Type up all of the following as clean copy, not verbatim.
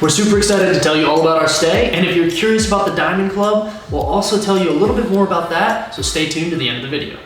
We're super excited to tell you all about our stay, and if you're curious about the Diamond Club, we'll also tell you a little bit more about that, so stay tuned to the end of the video.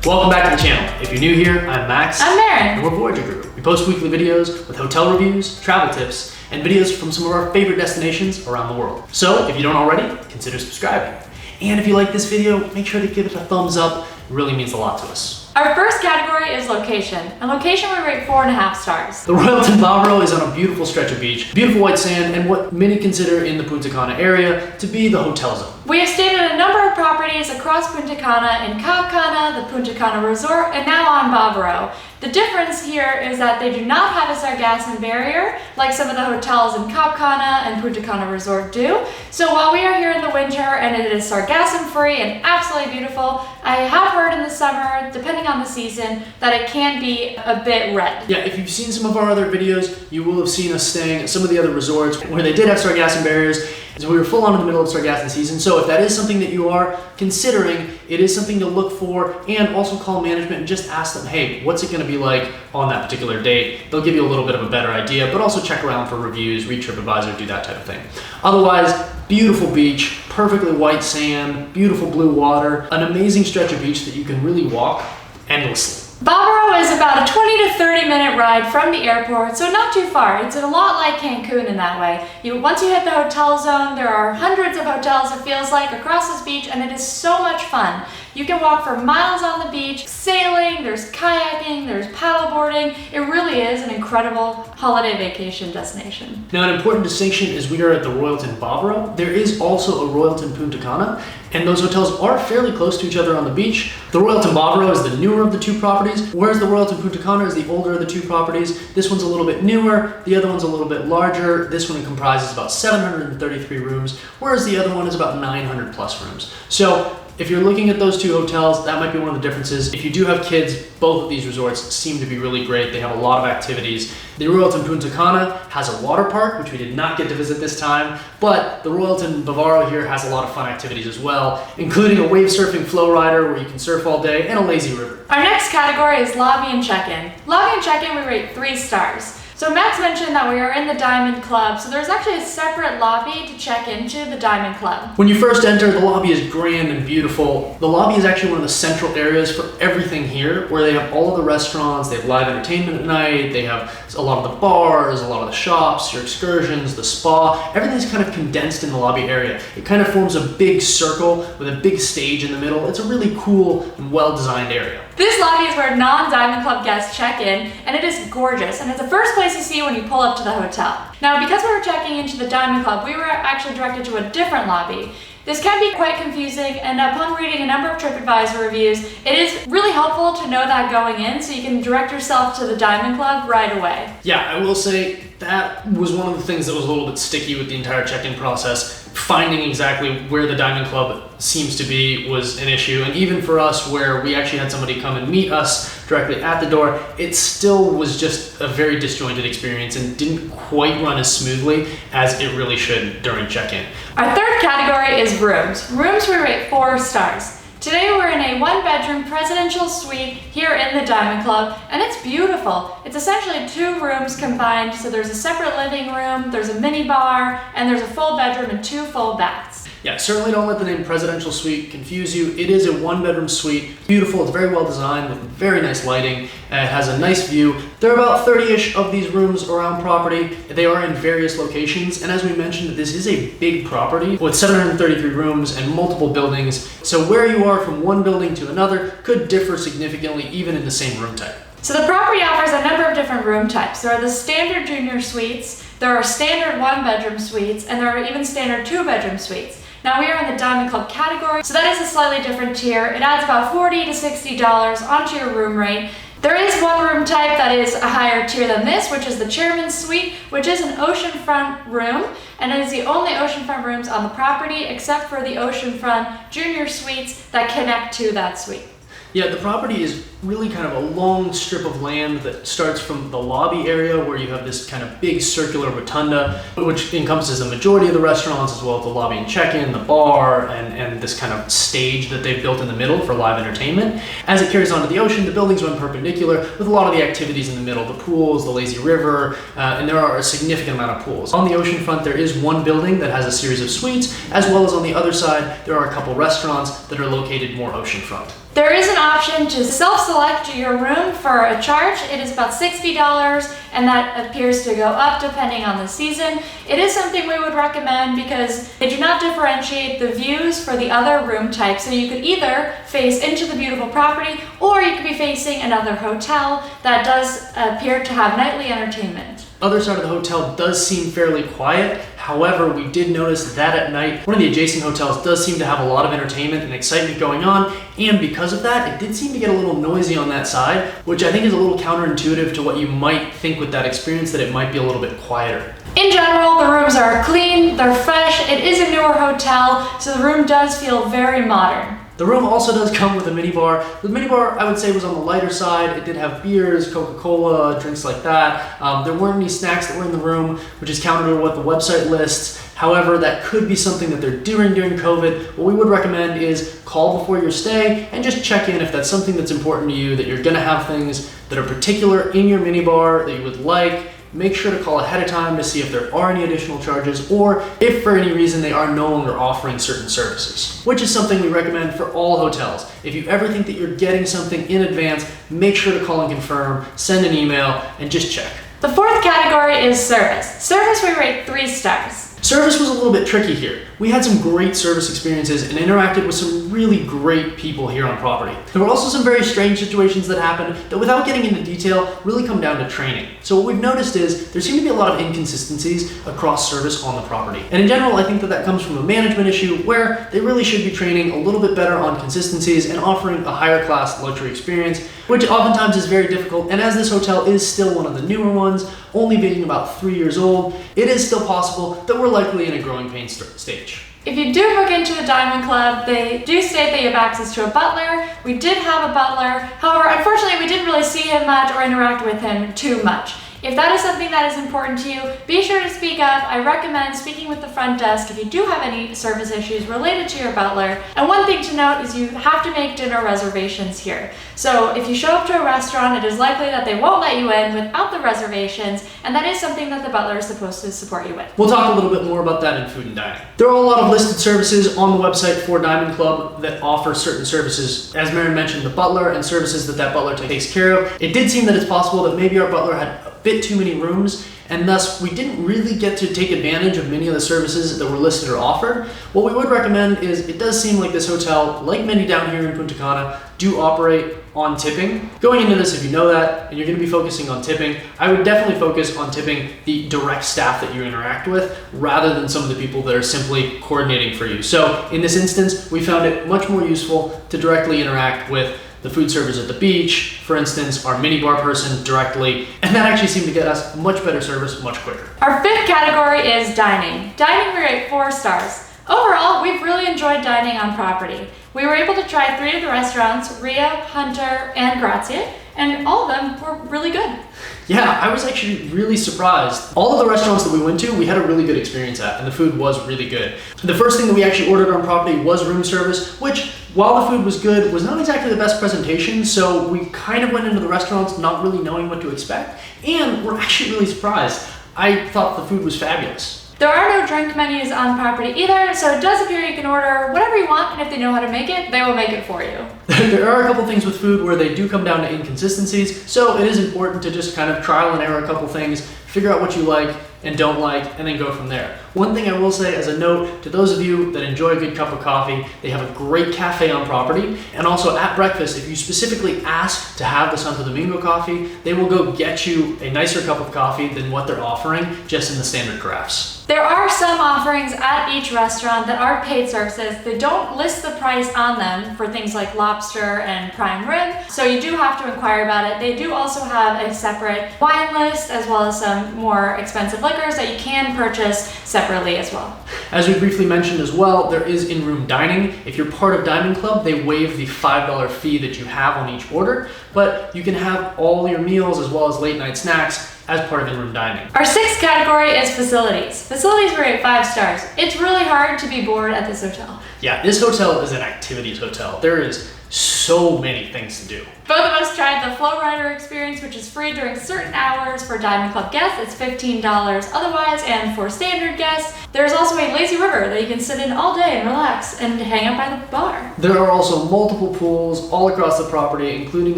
Welcome back to the channel. If you're new here, I'm Max. I'm Maren. And we're Voyager Group. We post weekly videos with hotel reviews, travel tips, and videos from some of our favorite destinations around the world. So if you don't already, consider subscribing. And if you like this video, make sure to give it a thumbs up. It really means a lot to us. Our first category is location. And location we rate 4.5 stars. The Royalton Bavaro is on a beautiful stretch of beach, beautiful white sand, and what many consider in the Punta Cana area to be the hotel zone. We have stayed at a number of properties across Punta Cana, in Cana, the Punta Cana Resort, and now on Bavaro. The difference here is that they do not have a Sargassum barrier like some of the hotels in Cana and Punta Cana Resort do. So while we are here in the winter and it is Sargassum free and absolutely beautiful, I have heard in the summer, depending on the season, that it can be a bit red. Yeah, if you've seen some of our other videos, you will have seen us staying at some of the other resorts where they did have Sargassum barriers. So we were full on in the middle of Sargassum season. So if that is something that you are considering, it is something to look for, and also call management and just ask them, hey, what's it gonna be like on that particular date? They'll give you a little bit of a better idea, but also check around for reviews, read TripAdvisor, do that type of thing. Otherwise, beautiful beach, perfectly white sand, beautiful blue water, an amazing stretch of beach that you can really walk endlessly. Bavaro is about a 20 to 30 minute ride from the airport, so not too far. It's a lot like Cancun in that way. Once you hit the hotel zone, there are hundreds of hotels, it feels like, across this beach, and it is so much fun. You can walk for miles on the beach, sailing, there's kayaking, there's paddleboarding. It really is an incredible holiday vacation destination. Now, an important distinction is we are at the Royalton Bavaro. There is also a Royalton Punta Cana, and those hotels are fairly close to each other on the beach. The Royalton Bavaro is the newer of the two properties, whereas the Royalton Punta Cana is the older of the two properties. This one's a little bit newer, the other one's a little bit larger. This one comprises about 733 rooms, whereas the other one is about 900 plus rooms. So if you're looking at those two hotels, that might be one of the differences. If you do have kids, both of these resorts seem to be really great. They have a lot of activities. The Royalton Punta Cana has a water park, which we did not get to visit this time, but the Royalton Bavaro here has a lot of fun activities as well, including a wave surfing flow-rider where you can surf all day and a lazy river. Our next category is lobby and check-in. Lobby and check-in we rate 3 stars. So Max mentioned that we are in the Diamond Club, so there's actually a separate lobby to check into the Diamond Club. When you first enter, the lobby is grand and beautiful. The lobby is actually one of the central areas for everything here, where they have all of the restaurants, they have live entertainment at night, they have a lot of the bars, a lot of the shops, your excursions, the spa. Everything's kind of condensed in the lobby area. It kind of forms a big circle with a big stage in the middle. It's a really cool and well-designed area. This lobby is where non-Diamond Club guests check in, and it is gorgeous, and it's the first place you see when you pull up to the hotel. Now, because we were checking into the Diamond Club, we were actually directed to a different lobby. This can be quite confusing, and upon reading a number of TripAdvisor reviews, it is really helpful to know that going in so you can direct yourself to the Diamond Club right away. Yeah, I will say that was one of the things that was a little bit sticky with the entire check-in process. Finding exactly where the Diamond Club seems to be was an issue, and even for us, where we actually had somebody come and meet us directly at the door, it still was just a very disjointed experience and didn't quite run as smoothly as it really should during check-in. Our third category is rooms. Rooms we rate 4 stars. Today we're in a 1-bedroom presidential suite here in the Diamond Club, and it's beautiful. It's essentially 2 rooms combined, so there's a separate living room, there's a mini bar, and there's a full bedroom and 2 full baths. Yeah, certainly don't let the name presidential suite confuse you. It is a 1-bedroom suite. Beautiful, it's very well designed with very nice lighting. It has a nice view. There are about 30-ish of these rooms around property. They are in various locations, and as we mentioned, this is a big property with 733 rooms and multiple buildings. So where you are from one building to another could differ significantly even in the same room type. So the property offers a number of different room types. There are the standard junior suites, there are standard 1-bedroom suites, and there are even standard 2-bedroom suites. Now we are in the Diamond Club category, so that is a slightly different tier. It adds about $40 to $60 onto your room rate. There is one room type that is a higher tier than this, which is the Chairman's Suite, which is an oceanfront room, and it is the only oceanfront rooms on the property except for the oceanfront junior suites that connect to that suite. Yeah, the property is really kind of a long strip of land that starts from the lobby area where you have this kind of big circular rotunda, which encompasses the majority of the restaurants as well as the lobby and check-in, the bar, and this kind of stage that they've built in the middle for live entertainment. As it carries onto the ocean, the buildings run perpendicular with a lot of the activities in the middle, the pools, the lazy river, and there are a significant amount of pools. On the ocean front, there is one building that has a series of suites, as well as on the other side, there are a couple restaurants that are located more oceanfront. There is an option to self-select your room for a charge. It is about $60, and that appears to go up depending on the season. It is something we would recommend because they do not differentiate the views for the other room types. So you could either face into the beautiful property, or you could be facing another hotel that does appear to have nightly entertainment. Other side of the hotel does seem fairly quiet. However, we did notice that at night, one of the adjacent hotels does seem to have a lot of entertainment and excitement going on, and because of that, it did seem to get a little noisy on that side, which I think is a little counterintuitive to what you might think with that experience, that it might be a little bit quieter. In general, the rooms are clean, they're fresh, it is a newer hotel, so the room does feel very modern. The room also does come with a minibar. The minibar, I would say, was on the lighter side. It did have beers, Coca-Cola, drinks like that. There weren't any snacks that were in the room, which is counter to what the website lists. However, that could be something that they're doing during COVID. What we would recommend is call before your stay and just check in if that's something that's important to you, that you're gonna have things that are particular in your minibar that you would like. Make sure to call ahead of time to see if there are any additional charges, or if for any reason they are no longer offering certain services, which is something we recommend for all hotels. If you ever think that you're getting something in advance, make sure to call and confirm, send an email, and just check. The fourth category is service. Service we rate 3 stars. Service was a little bit tricky here. We had some great service experiences and interacted with some really great people here on property. There were also some very strange situations that happened that, without getting into detail, really come down to training. So what we've noticed is there seem to be a lot of inconsistencies across service on the property. And in general, I think that that comes from a management issue where they really should be training a little bit better on consistencies and offering a higher class luxury experience, which oftentimes is very difficult. And as this hotel is still one of the newer ones, only being about 3 years old, it is still possible that we're likely in a growing pain stage. If you do book into the Diamond Club, they do state that you have access to a butler. We did have a butler. However, unfortunately, we didn't really see him much or interact with him too much. If that is something that is important to you, be sure to speak up. I recommend speaking with the front desk if you do have any service issues related to your butler. And one thing to note is you have to make dinner reservations here. So if you show up to a restaurant, it is likely that they won't let you in without the reservations, and that is something that the butler is supposed to support you with. We'll talk a little bit more about that in food and dining. There are a lot of listed services on the website for Diamond Club that offer certain services. As Mary mentioned, the butler and services that butler takes care of. It did seem that it's possible that maybe our butler had bit too many rooms, and thus we didn't really get to take advantage of many of the services that were listed or offered. What we would recommend is, it does seem like this hotel, like many down here in Punta Cana, do operate on tipping. Going into this, if you know that and you're going to be focusing on tipping, I would definitely focus on tipping the direct staff that you interact with rather than some of the people that are simply coordinating for you. So in this instance, we found it much more useful to directly interact with the food servers at the beach, for instance, our minibar person directly, and that actually seemed to get us much better service much quicker. Our fifth category is dining. Dining we rate 4 stars. Overall, we've really enjoyed dining on property. We were able to try 3 of the restaurants, Ria, Hunter, and Grazie, and all of them were really good. Yeah, I was actually really surprised. All of the restaurants that we went to, we had a really good experience at, and the food was really good. The first thing that we actually ordered on property was room service, which, while the food was good, was not exactly the best presentation, so we kind of went into the restaurants not really knowing what to expect, and we're actually really surprised. I thought the food was fabulous. There are no drink menus on property either, so it does appear you can order whatever you want, and if they know how to make it, they will make it for you. There are a couple things with food where they do come down to inconsistencies, so it is important to just kind of trial and error a couple things, figure out what you like and don't like, and then go from there. One thing I will say as a note to those of you that enjoy a good cup of coffee, they have a great cafe on property, and also at breakfast, if you specifically ask to have the Santo Domingo coffee, they will go get you a nicer cup of coffee than what they're offering just in the standard carafes. There are some offerings at each restaurant that are paid services. They don't list the price on them for things like lobster and prime rib, so you do have to inquire about it. They do also have a separate wine list as well as some more expensive liquors that you can purchase separately as well. As we briefly mentioned as well, there is in-room dining. If you're part of Diamond Club, they waive the $5 fee that you have on each order, but you can have all your meals as well as late night snacks as part of in-room dining. Our sixth category is facilities. Facilities rate 5 stars. It's really hard to be bored at this hotel. Yeah, this hotel is an activities hotel. There is so many things to do. Both of us tried the flo-rider experience, which is free during certain hours. For Diamond Club guests, it's $15 otherwise, and for standard guests, there's also a lazy river that you can sit in all day and relax and hang out by the bar. There are also multiple pools all across the property, including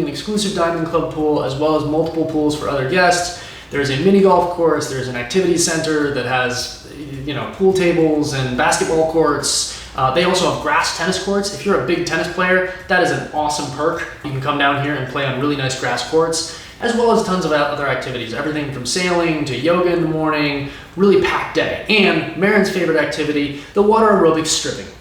an exclusive Diamond Club pool, as well as multiple pools for other guests. There's a mini golf course, there's an activity center that has, pool tables and basketball courts. They also have grass tennis courts. If you're a big tennis player, that is an awesome perk. You can come down here and play on really nice grass courts, as well as tons of other activities, everything from sailing to yoga in the morning, really packed day. And Marin's favorite activity, the water aerobics stripping.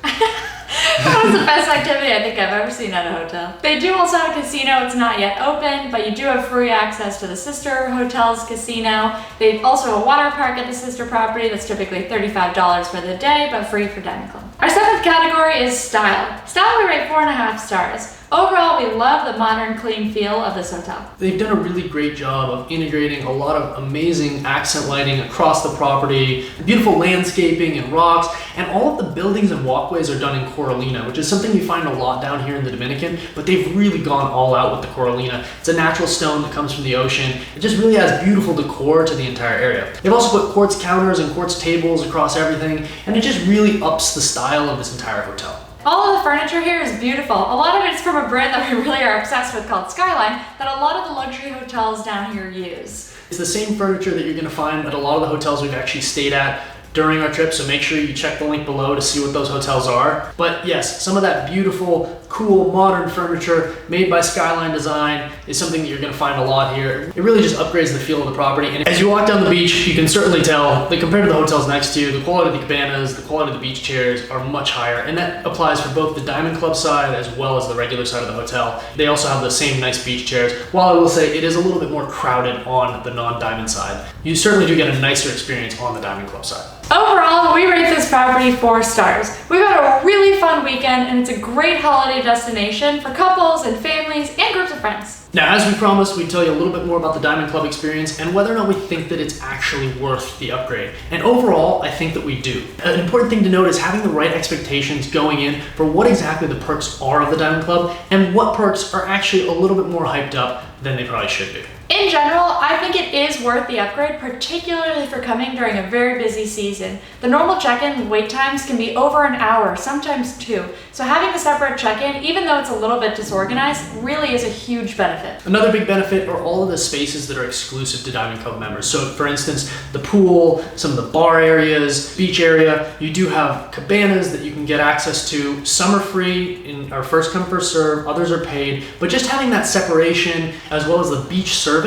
That was the best activity I think I've ever seen at a hotel. They do also have a casino. It's not yet open, but you do have free access to the sister hotel's casino. They also have a water park at the sister property that's typically $35 for the day, but free for Diamond Club. Our seventh category is style. Style we rate 4.5 stars. Overall, we love the modern, clean feel of this hotel. They've done a really great job of integrating a lot of amazing accent lighting across the property, beautiful landscaping and rocks, and all of the buildings and walkways are done in corallina, which is something you find a lot down here in the Dominican, but they've really gone all out with the corallina. It's a natural stone that comes from the ocean. It just really adds beautiful decor to the entire area. They've also put quartz counters and quartz tables across everything, and it just really ups the style of this entire hotel. All of the furniture here is beautiful. A lot of it's from a brand that we really are obsessed with called Skyline that a lot of the luxury hotels down here use. It's the same furniture that you're going to find at a lot of the hotels we've actually stayed at during our trip, so make sure you check the link below to see what those hotels are. But yes, some of that beautiful, cool, modern furniture made by Skyline Design is something that you're going to find a lot here. It really just upgrades the feel of the property, and as you walk down the beach, you can certainly tell that compared to the hotels next to you, the quality of the cabanas, the quality of the beach chairs are much higher, and that applies for both the Diamond Club side as well as the regular side of the hotel. They also have the same nice beach chairs, while I will say it is a little bit more crowded on the non-Diamond side. You certainly do get a nicer experience on the Diamond Club side. Overall, we rate this property 4 stars. We've had a really fun weekend, and it's a great holiday destination for couples and families and groups of friends. Now, as we promised, we'd tell you a little bit more about the Diamond Club experience and whether or not we think that it's actually worth the upgrade. And overall, I think that we do. An important thing to note is having the right expectations going in for what exactly the perks are of the Diamond Club and what perks are actually a little bit more hyped up than they probably should be. In general, I think it is worth the upgrade, particularly for coming during a very busy season. The normal check-in wait times can be over an hour, sometimes 2. So having a separate check-in, even though it's a little bit disorganized, really is a huge benefit. Another big benefit are all of the spaces that are exclusive to Diamond Club members. So for instance, the pool, some of the bar areas, beach area, you do have cabanas that you can get access to. Some are free in our first come first serve, others are paid, but just having that separation as well as the beach service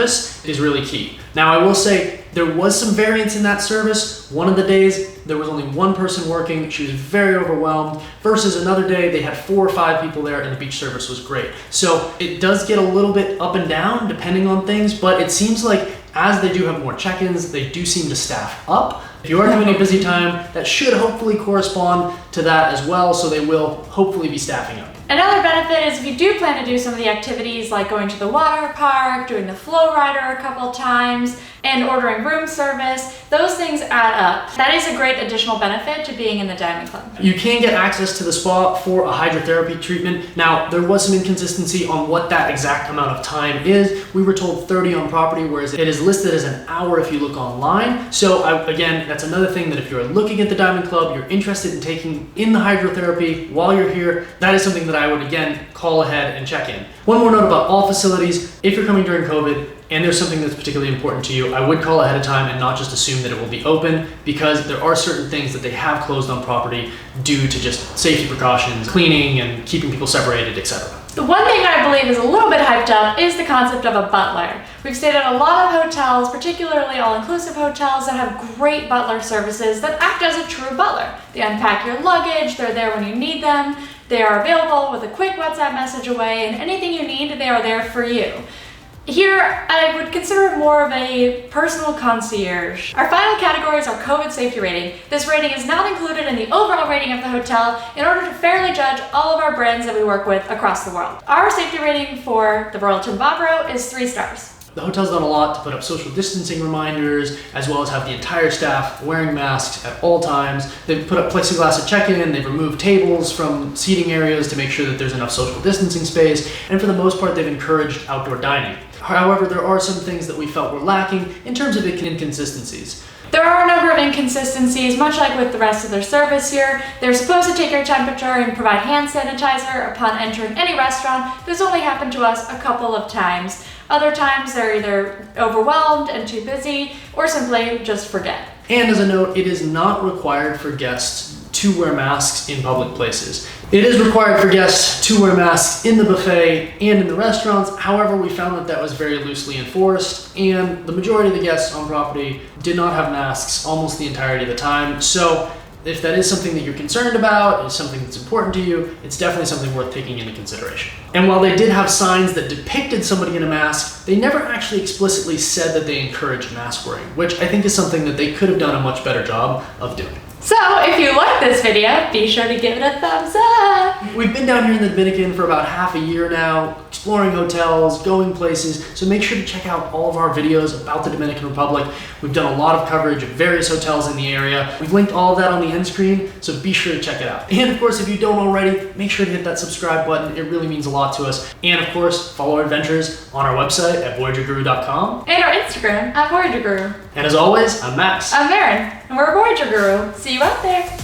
is really key. Now I will say there was some variance in that service. One of the days there was only one person working, she was very overwhelmed, versus another day they had 4 or 5 people there and the beach service was great. So it does get a little bit up and down depending on things, but it seems like as they do have more check-ins, they do seem to staff up. If you are having a busy time, that should hopefully correspond to that as well, so they will hopefully be staffing up. Another benefit is if you do plan to do some of the activities like going to the water park, doing the flo-rider a couple times, and ordering room service, those things add up. That is a great additional benefit to being in the Diamond Club. You can get access to the spa for a hydrotherapy treatment. Now, there was some inconsistency on what that exact amount of time is. We were told 30 on property, whereas it is listed as an hour if you look online. So again, that's another thing that if you're looking at the Diamond Club, you're interested in taking in the hydrotherapy while you're here, that is something that I would again call ahead and check in. One more note about all facilities. If you're coming during COVID, and there's something that's particularly important to you, I would call ahead of time and not just assume that it will be open, because there are certain things that they have closed on property due to just safety precautions, cleaning and keeping people separated, etc. The one thing I believe is a little bit hyped up is the concept of a butler. We've stayed at a lot of hotels, particularly all-inclusive hotels, that have great butler services that act as a true butler. They unpack your luggage, they're there when you need them, they are available with a quick WhatsApp message away, and anything you need, they are there for you. Here, I would consider it more of a personal concierge. Our final categories are COVID safety rating. This rating is not included in the overall rating of the hotel in order to fairly judge all of our brands that we work with across the world. Our safety rating for the Royalton Bavaro is 3 stars. The hotel's done a lot to put up social distancing reminders, as well as have the entire staff wearing masks at all times. They've put up plexiglass at check-in, they've removed tables from seating areas to make sure that there's enough social distancing space, and for the most part, they've encouraged outdoor dining. However, there are some things that we felt were lacking in terms of inconsistencies. There are a number of inconsistencies, much like with the rest of their service here. They're supposed to take your temperature and provide hand sanitizer upon entering any restaurant. This only happened to us a couple of times. Other times they're either overwhelmed and too busy, or simply just forget. And as a note, it is not required for guests to wear masks in public places. It is required for guests to wear masks in the buffet and in the restaurants. However, we found that that was very loosely enforced, and the majority of the guests on property did not have masks almost the entirety of the time. So if that is something that you're concerned about, is something that's important to you, it's definitely something worth taking into consideration. And while they did have signs that depicted somebody in a mask, they never actually explicitly said that they encouraged mask wearing, which I think is something that they could have done a much better job of doing. So if you like this video, be sure to give it a thumbs up. We've been down here in the Dominican for about half a year now, exploring hotels, going places, so make sure to check out all of our videos about the Dominican Republic. We've done a lot of coverage of various hotels in the area. We've linked all of that on the end screen, so be sure to check it out. And of course, if you don't already, make sure to hit that subscribe button. It really means a lot to us. And of course, follow our adventures on our website at voyagerguru.com. And our Instagram at Voyager Guru. And as always, I'm Max. I'm Marin, and we're a Voyager Guru. See you out there.